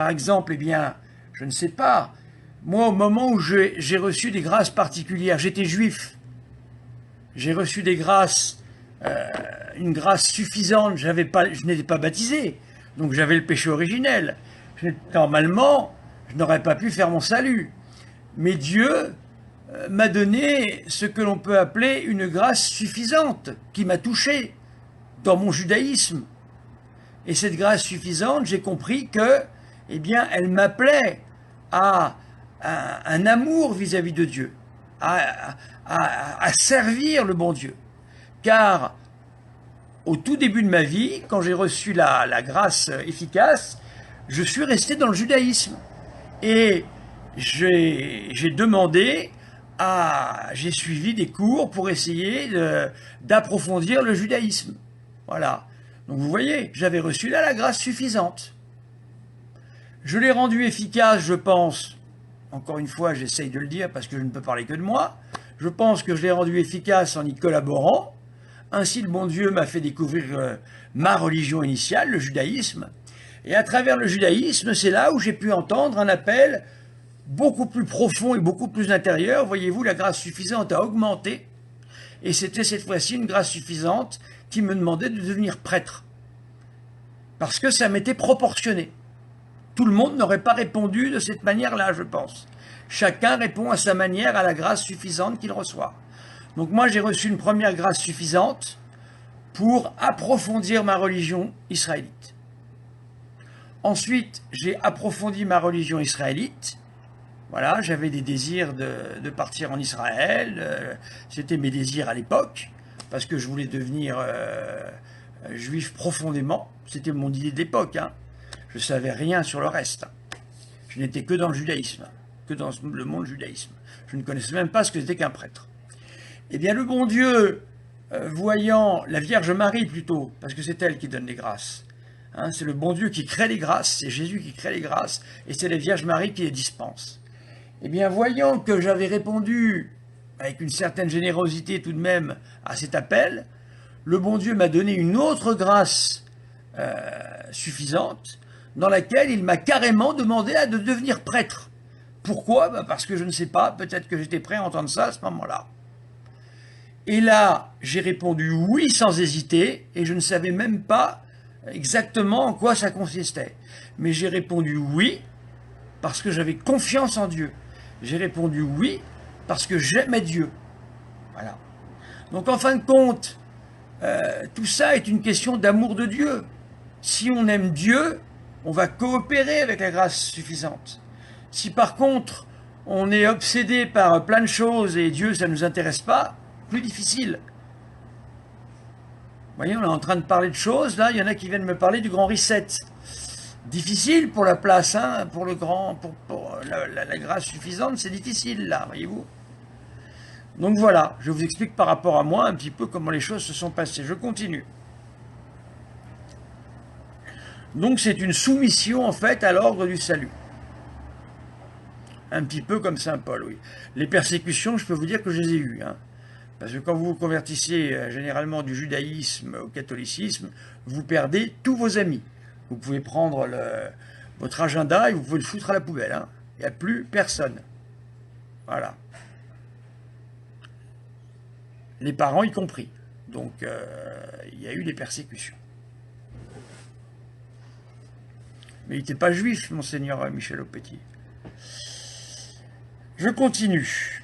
Par exemple, eh bien, je ne sais pas, moi au moment où j'ai reçu des grâces particulières, j'étais juif, j'ai reçu des grâces, une grâce suffisante, je n'étais pas baptisé, donc j'avais le péché originel. Normalement, je n'aurais pas pu faire mon salut. Mais Dieu m'a donné ce que l'on peut appeler une grâce suffisante, qui m'a touché dans mon judaïsme. Et cette grâce suffisante, j'ai compris que, eh bien, elle m'appelait à un amour vis-à-vis de Dieu, à servir le bon Dieu. Car au tout début de ma vie, quand j'ai reçu la grâce efficace, je suis resté dans le judaïsme. Et j'ai demandé j'ai suivi des cours pour essayer d'approfondir le judaïsme. Voilà. Donc vous voyez, j'avais reçu là la grâce suffisante. Je l'ai rendu efficace, je pense. Encore une fois, j'essaye de le dire parce que je ne peux parler que de moi. Je pense que je l'ai rendu efficace en y collaborant. Ainsi, le bon Dieu m'a fait découvrir ma religion initiale, le judaïsme. Et à travers le judaïsme, c'est là où j'ai pu entendre un appel beaucoup plus profond et beaucoup plus intérieur. Voyez-vous, la grâce suffisante a augmenté. Et c'était cette fois-ci une grâce suffisante qui me demandait de devenir prêtre. Parce que ça m'était proportionné. Tout le monde n'aurait pas répondu de cette manière-là, je pense. Chacun répond à sa manière à la grâce suffisante qu'il reçoit. Donc moi, j'ai reçu une première grâce suffisante pour approfondir ma religion israélite. Ensuite, j'ai approfondi ma religion israélite. Voilà, j'avais des désirs de partir en Israël. C'était mes désirs à l'époque, parce que je voulais devenir juif profondément. C'était mon idée d'époque. Hein. Je ne savais rien sur le reste. Je n'étais que dans le judaïsme, que dans le monde judaïsme. Je ne connaissais même pas ce que c'était qu'un prêtre. Eh bien, le bon Dieu, voyant la Vierge Marie plutôt, parce que c'est elle qui donne les grâces. Hein, c'est le bon Dieu qui crée les grâces, c'est Jésus qui crée les grâces, et c'est la Vierge Marie qui les dispense. Eh bien, voyant que j'avais répondu avec une certaine générosité tout de même à cet appel, le bon Dieu m'a donné une autre grâce suffisante, dans laquelle il m'a carrément demandé de devenir prêtre. Pourquoi ? Parce que je ne sais pas, peut-être que j'étais prêt à entendre ça à ce moment-là. Et là, j'ai répondu oui sans hésiter, et je ne savais même pas exactement en quoi ça consistait. Mais j'ai répondu oui parce que j'avais confiance en Dieu. J'ai répondu oui parce que j'aimais Dieu. Voilà. Donc en fin de compte, tout ça est une question d'amour de Dieu. Si on aime Dieu, on va coopérer avec la grâce suffisante. Si par contre, on est obsédé par plein de choses et Dieu, ça ne nous intéresse pas, plus difficile. Vous voyez, on est en train de parler de choses, là, il y en a qui viennent me parler du grand reset. Difficile pour la place, hein, pour la grâce suffisante, c'est difficile, là, voyez-vous. Donc voilà, je vous explique par rapport à moi un petit peu comment les choses se sont passées. Je continue. Donc c'est une soumission, en fait, à l'ordre du salut. Un petit peu comme saint Paul, oui. Les persécutions, je peux vous dire que je les ai eues, hein. Parce que quand vous vous convertissez généralement du judaïsme au catholicisme, vous perdez tous vos amis. Vous pouvez prendre votre agenda et vous pouvez le foutre à la poubelle. Hein. Il n'y a plus personne. Voilà. Les parents y compris. Donc il y a eu des persécutions. Mais il n'était pas juif, monseigneur Michel Aupetit. Je continue.